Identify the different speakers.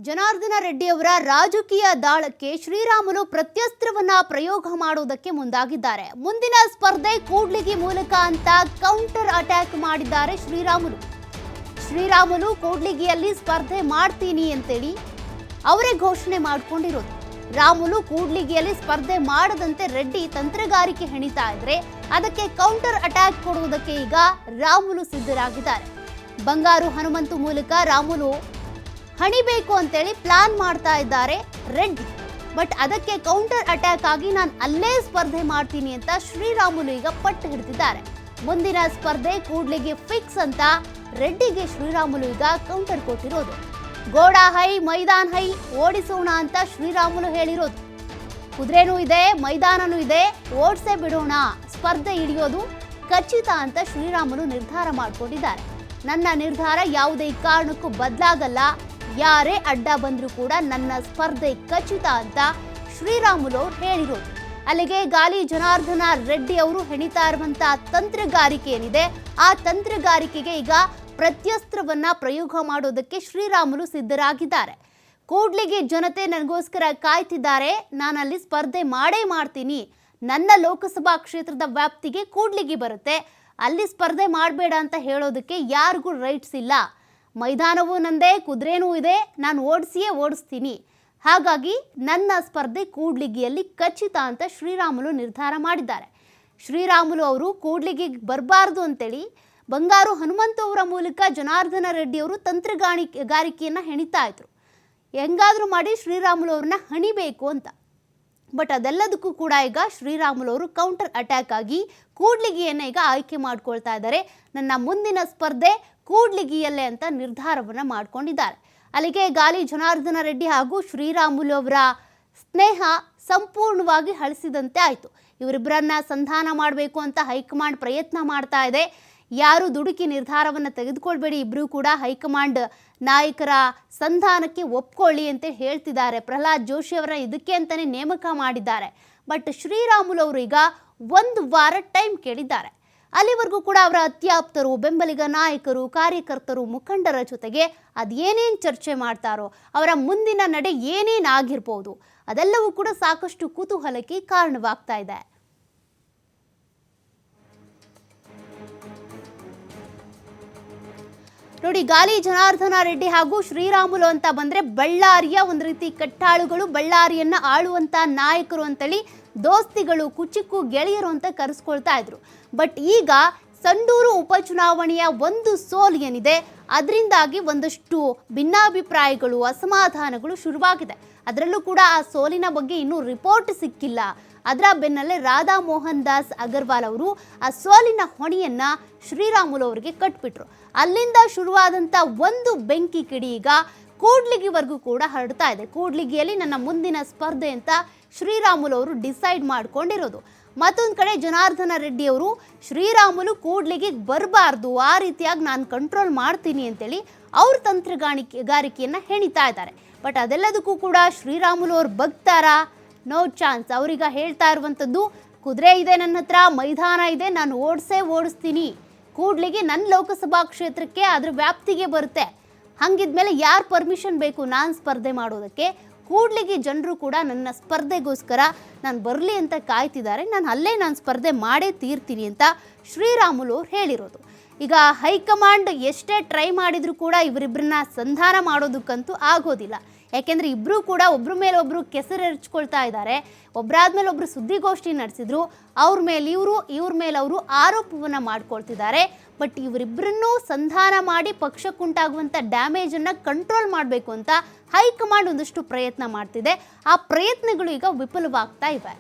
Speaker 1: ಜನಾರ್ದನ ರೆಡ್ಡಿಯವರ ರಾಜಕೀಯ ದಾಳಕ್ಕೆ ಶ್ರೀರಾಮುಲು ಪ್ರತ್ಯಸ್ತ್ರವನ್ನ ಪ್ರಯೋಗ ಮಾಡುವುದಕ್ಕೆ ಮುಂದಾಗಿದ್ದಾರೆ. ಮುಂದಿನ ಸ್ಪರ್ಧೆ ಕೂಡ್ಲಿಗಿ ಮೂಲಕ ಅಂತ ಕೌಂಟರ್ ಅಟ್ಯಾಕ್ ಮಾಡಿದ್ದಾರೆ ಶ್ರೀರಾಮುಲು ಕೂಡ್ಲಿಗಿಯಲ್ಲಿ ಸ್ಪರ್ಧೆ ಮಾಡ್ತೀನಿ ಅಂತೇಳಿ ಅವರೇ ಘೋಷಣೆ ಮಾಡಿಕೊಂಡಿರೋದು. ರಾಮುಲು ಕೂಡ್ಲಿಗಿಯಲ್ಲಿ ಸ್ಪರ್ಧೆ ಮಾಡದಂತೆ ರೆಡ್ಡಿ ತಂತ್ರಗಾರಿಕೆ ಹೆಣಿತಾ ಇದ್ರೆ ಅದಕ್ಕೆ ಕೌಂಟರ್ ಅಟ್ಯಾಕ್ ಕೊಡುವುದಕ್ಕೆ ಈಗ ರಾಮುಲು ಸಿದ್ಧರಾಗಿದ್ದಾರೆ. ಬಂಗಾರು ಹನುಮಂತು ಮೂಲಕ ರಾಮುಲು ಹಣಿಬೇಕು ಅಂತೇಳಿ ಪ್ಲಾನ್ ಮಾಡ್ತಾ ಇದ್ದಾರೆ ರೆಡ್ಡಿ. ಬಟ್ ಅದಕ್ಕೆ ಕೌಂಟರ್ ಅಟ್ಯಾಕ್ ಆಗಿ ನಾನು ಅಲ್ಲೇ ಸ್ಪರ್ಧೆ ಮಾಡ್ತೀನಿ ಅಂತ ಶ್ರೀರಾಮುಲು ಈಗ ಪಟ್ಟು ಹಿಡಿದಿದ್ದಾರೆ. ಮುಂದಿನ ಸ್ಪರ್ಧೆ ಕೂಡ್ಲಿಗಿ ಫಿಕ್ಸ್ ಅಂತ ರೆಡ್ಡಿಗೆ ಶ್ರೀರಾಮುಲು ಈಗ ಕೌಂಟರ್ ಕೊಟ್ಟಿರೋದು. ಗೋಡಾ ಹೈ ಮೈದಾನ್ ಹೈ ಓಡಿಸೋಣ ಅಂತ ಶ್ರೀರಾಮುಲು ಹೇಳಿರೋದು. ಕುದುರೆನೂ ಇದೆ, ಮೈದಾನನೂ ಇದೆ, ಓಡಿಸೇ ಬಿಡೋಣ, ಸ್ಪರ್ಧೆ ಹಿಡಿಯೋದು ಖಚಿತ ಅಂತ ಶ್ರೀರಾಮುಲು ನಿರ್ಧಾರ ಮಾಡಿಕೊಂಡಿದ್ದಾರೆ. ನನ್ನ ನಿರ್ಧಾರ ಯಾವುದೇ ಕಾರಣಕ್ಕೂ ಬದಲಾಗಲ್ಲ, ಯಾರೇ ಅಡ್ಡ ಬಂದರೂ ಕೂಡ ನನ್ನ ಸ್ಪರ್ಧೆ ಖಚಿತ ಅಂತ ಶ್ರೀರಾಮುಲು ಅವರು ಹೇಳಿರೋದು. ಅಲ್ಲಿಗೆ ಗಾಲಿ ಜನಾರ್ದನ ರೆಡ್ಡಿ ಅವರು ಹೆಣಿತಾ ಇರುವಂತಹ ತಂತ್ರಗಾರಿಕೆ ಏನಿದೆ ಆ ತಂತ್ರಗಾರಿಕೆಗೆ ಈಗ ಪ್ರತ್ಯಸ್ತ್ರವನ್ನ ಪ್ರಯೋಗ ಮಾಡೋದಕ್ಕೆ ಶ್ರೀರಾಮುಲು ಸಿದ್ಧರಾಗಿದ್ದಾರೆ. ಕೂಡ್ಲಿಗಿ ಜನತೆ ನನಗೋಸ್ಕರ ಕಾಯ್ತಿದ್ದಾರೆ, ನಾನಲ್ಲಿ ಸ್ಪರ್ಧೆ ಮಾಡೇ ಮಾಡ್ತೀನಿ, ನನ್ನ ಲೋಕಸಭಾ ಕ್ಷೇತ್ರದ ವ್ಯಾಪ್ತಿಗೆ ಕೂಡ್ಲಿಗಿ ಬರುತ್ತೆ, ಅಲ್ಲಿ ಸ್ಪರ್ಧೆ ಮಾಡಬೇಡ ಅಂತ ಹೇಳೋದಕ್ಕೆ ಯಾರಿಗೂ ರೈಟ್ಸ್ ಇಲ್ಲ, ಮೈದಾನವೂ ನಂದೇ, ಕುದುರೆನೂ ಇದೆ, ನಾನು ಓಡಿಸ್ತೀನಿ, ಹಾಗಾಗಿ ನನ್ನ ಸ್ಪರ್ಧೆ ಕೂಡ್ಲಿಗಿಯಲ್ಲಿ ಖಚಿತ ಅಂತ ಶ್ರೀರಾಮುಲು ನಿರ್ಧಾರ ಮಾಡಿದ್ದಾರೆ. ಶ್ರೀರಾಮುಲು ಅವರು ಕೂಡ್ಲಿಗಿಗೆ ಬರಬಾರ್ದು ಅಂತೇಳಿ ಬಂಗಾರು ಹನುಮಂತು ಅವರ ಮೂಲಕ ಜನಾರ್ದನ ರೆಡ್ಡಿ ಅವರು ತಂತ್ರಗಾರಿಕೆಯನ್ನು ಹೆಣಿತಾ ಇದ್ರು. ಹೆಂಗಾದರೂ ಮಾಡಿ ಶ್ರೀರಾಮುಲು ಅವ್ರನ್ನ ಹಣಿಬೇಕು ಅಂತ. ಬಟ್ ಅದೆಲ್ಲದಕ್ಕೂ ಕೂಡ ಈಗ ಶ್ರೀರಾಮುಲು ಅವರು ಕೌಂಟರ್ ಅಟ್ಯಾಕ್ ಆಗಿ ಕೂಡ್ಲಿಗಿಯನ್ನು ಈಗ ಆಯ್ಕೆ ಮಾಡ್ಕೊಳ್ತಾ ಇದ್ದಾರೆ. ನನ್ನ ಮುಂದಿನ ಸ್ಪರ್ಧೆ ಕೂಡ್ಲಿಗಿಯಲ್ಲೇ ಅಂತ ನಿರ್ಧಾರವನ್ನು ಮಾಡ್ಕೊಂಡಿದ್ದಾರೆ. ಅಲ್ಲಿಗೆ ಗಾಲಿ ಜನಾರ್ದನ ರೆಡ್ಡಿ ಹಾಗೂ ಶ್ರೀರಾಮುಲು ಅವರ ಸ್ನೇಹ ಸಂಪೂರ್ಣವಾಗಿ ಹಳಿಸಿದಂತೆ ಆಯಿತು. ಇವರಿಬ್ಬರನ್ನ ಸಂಧಾನ ಮಾಡಬೇಕು ಅಂತ ಹೈಕಮಾಂಡ್ ಪ್ರಯತ್ನ ಮಾಡ್ತಾ ಇದೆ. ಯಾರು ದುಡುಕಿ ನಿರ್ಧಾರವನ್ನು ತೆಗೆದುಕೊಳ್ಬೇಡಿ, ಇಬ್ಬರೂ ಕೂಡ ಹೈಕಮಾಂಡ್ ನಾಯಕರ ಸಂಧಾನಕ್ಕೆ ಒಪ್ಕೊಳ್ಳಿ ಅಂತ ಹೇಳ್ತಿದ್ದಾರೆ. ಪ್ರಹ್ಲಾದ್ ಜೋಶಿ ಅವರ ಇದಕ್ಕೆ ಅಂತಲೇ ನೇಮಕ ಮಾಡಿದ್ದಾರೆ. ಬಟ್ ಶ್ರೀರಾಮುಲು ಅವರು ಈಗ 1 ವಾರ ಟೈಮ್ ಕೇಳಿದ್ದಾರೆ. ಅಲ್ಲಿವರೆಗೂ ಕೂಡ ಅವರ ಅತ್ಯಾಪ್ತರು, ಬೆಂಬಲಿಗ ನಾಯಕರು, ಕಾರ್ಯಕರ್ತರು, ಮುಖಂಡರ ಜೊತೆಗೆ ಅದೇನೇನು ಚರ್ಚೆ ಮಾಡ್ತಾರೋ, ಅವರ ಮುಂದಿನ ನಡೆ ಏನೇನಾಗಿರ್ಬೋದು ಅದೆಲ್ಲವೂ ಕೂಡ ಸಾಕಷ್ಟು ಕುತೂಹಲಕ್ಕೆ ಕಾರಣವಾಗ್ತಾ ಇದೆ. ನೋಡಿ, ಗಾಲಿ ಜನಾರ್ದನ ರೆಡ್ಡಿ ಹಾಗೂ ಶ್ರೀರಾಮುಲು ಅಂತ ಬಂದರೆ ಬಳ್ಳಾರಿಯ ಒಂದು ರೀತಿ ಕಟ್ಟಾಳುಗಳು, ಬಳ್ಳಾರಿಯನ್ನ ಆಳುವಂಥ ನಾಯಕರು ಅಂತೇಳಿ ದೋಸ್ತಿಗಳು, ಕುಚಿಕ್ಕು ಗೆಳೆಯರು ಅಂತ ಕರೆಸ್ಕೊಳ್ತಾ ಇದ್ರು. ಬಟ್ ಈಗ ಸಂಡೂರು ಉಪಚುನಾವಣೆಯ ಒಂದು ಸೋಲು ಏನಿದೆ ಅದರಿಂದಾಗಿ ಒಂದಷ್ಟು ಭಿನ್ನಾಭಿಪ್ರಾಯಗಳು, ಅಸಮಾಧಾನಗಳು ಶುರುವಾಗಿದೆ. ಅದರಲ್ಲೂ ಕೂಡ ಆ ಸೋಲಿನ ಬಗ್ಗೆ ಇನ್ನೂ ರಿಪೋರ್ಟ್ ಸಿಕ್ಕಿಲ್ಲ. ಅದರ ಬೆನ್ನಲ್ಲೇ ರಾಧಾ ಮೋಹನ್ ದಾಸ್ ಅಗರ್ವಾಲ್ ಅವರು ಆ ಸೋಲಿನ ಹೊಣೆಯನ್ನ ಶ್ರೀರಾಮುಲು ಅವರಿಗೆ ಕಟ್ಬಿಟ್ರು. ಅಲ್ಲಿಂದ ಶುರುವಾದಂಥ ಒಂದು ಬೆಂಕಿ ಕಿಡಿ ಈಗ ಕೂಡ್ಲಿಗಿವರೆಗೂ ಕೂಡ ಹರಡ್ತಾ ಇದೆ. ಕೂಡ್ಲಿಗಿಯಲ್ಲಿ ನನ್ನ ಮುಂದಿನ ಸ್ಪರ್ಧೆ ಅಂತ ಶ್ರೀರಾಮುಲು ಅವರು ಡಿಸೈಡ್ ಮಾಡ್ಕೊಂಡಿರೋದು. ಮತ್ತೊಂದು ಕಡೆ ಜನಾರ್ದನ ರೆಡ್ಡಿ ಅವರು ಶ್ರೀರಾಮುಲು ಕೂಡ್ಲಿಗಿಗೆ ಬರಬಾರ್ದು, ಆ ರೀತಿಯಾಗಿ ನಾನು ಕಂಟ್ರೋಲ್ ಮಾಡ್ತೀನಿ ಅಂತೇಳಿ ಅವ್ರ ತಂತ್ರಗಾರಿಕೆಯನ್ನು ಹೆಣಿತಾ ಇದ್ದಾರೆ. ಬಟ್ ಅದೆಲ್ಲದಕ್ಕೂ ಕೂಡ ಶ್ರೀರಾಮುಲು ಅವ್ರು ಬಗ್ತಾರಾ? No chance. ಅವ್ರೀಗ ಹೇಳ್ತಾ ಇರುವಂಥದ್ದು, ಕುದುರೆ ಇದೆ ನನ್ನ ಹತ್ರ, ಮೈದಾನ ಇದೆ, ನಾನು ಓಡಿಸ್ತೀನಿ, ಕೂಡ್ಲಿಗಿ ನನ್ನ ಲೋಕಸಭಾ ಕ್ಷೇತ್ರಕ್ಕೆ ಅದ್ರ ವ್ಯಾಪ್ತಿಗೆ ಬರುತ್ತೆ, ಹಂಗಿದ್ಮೇಲೆ ಯಾರು ಪರ್ಮಿಷನ್ ಬೇಕು ನಾನು ಸ್ಪರ್ಧೆ ಮಾಡೋದಕ್ಕೆ? ಕೂಡ್ಲಿಗಿ ಜನರು ಕೂಡ ನನ್ನ ಸ್ಪರ್ಧೆಗೋಸ್ಕರ ನಾನು ಬರಲಿ ಅಂತ ಕಾಯ್ತಿದ್ದಾರೆ, ನಾನು ಸ್ಪರ್ಧೆ ಮಾಡೇ ತೀರ್ತೀನಿ ಅಂತ ಶ್ರೀರಾಮುಲು ಅವ್ರು ಹೇಳಿರೋದು. ಈಗ ಹೈಕಮಾಂಡ್ ಎಷ್ಟೇ ಟ್ರೈ ಮಾಡಿದರೂ ಕೂಡ ಇವರಿಬ್ಬರನ್ನ ಸಂಧಾನ ಮಾಡೋದಕ್ಕಂತೂ ಆಗೋದಿಲ್ಲ. ಯಾಕೆಂದರೆ ಇಬ್ಬರೂ ಕೂಡ ಒಬ್ಬರ ಮೇಲೆ ಒಬ್ಬರು ಕೆಸರೆರ್ಚ್ಕೊಳ್ತಾ ಇದ್ದಾರೆ. ಒಬ್ಬರಾದ್ಮೇಲೆ ಒಬ್ಬರು ಸುದ್ದಿಗೋಷ್ಠಿ ನಡೆಸಿದ್ರು, ಅವ್ರ ಮೇಲೆ ಇವ್ರ ಮೇಲೆ ಅವರು ಆರೋಪವನ್ನು ಮಾಡ್ಕೊಳ್ತಿದ್ದಾರೆ. ಬಟ್ ಇವರಿಬ್ಬರನ್ನೂ ಸಂಧಾನ ಮಾಡಿ ಪಕ್ಷಕ್ಕುಂಟಾಗುವಂಥ ಡ್ಯಾಮೇಜನ್ನು ಕಂಟ್ರೋಲ್ ಮಾಡಬೇಕು ಅಂತ ಹೈಕಮಾಂಡ್ ಒಂದಷ್ಟು ಪ್ರಯತ್ನ ಮಾಡ್ತಿದೆ. ಆ ಪ್ರಯತ್ನಗಳು ಈಗ ವಿಫಲವಾಗ್ತಾ ಇವೆ.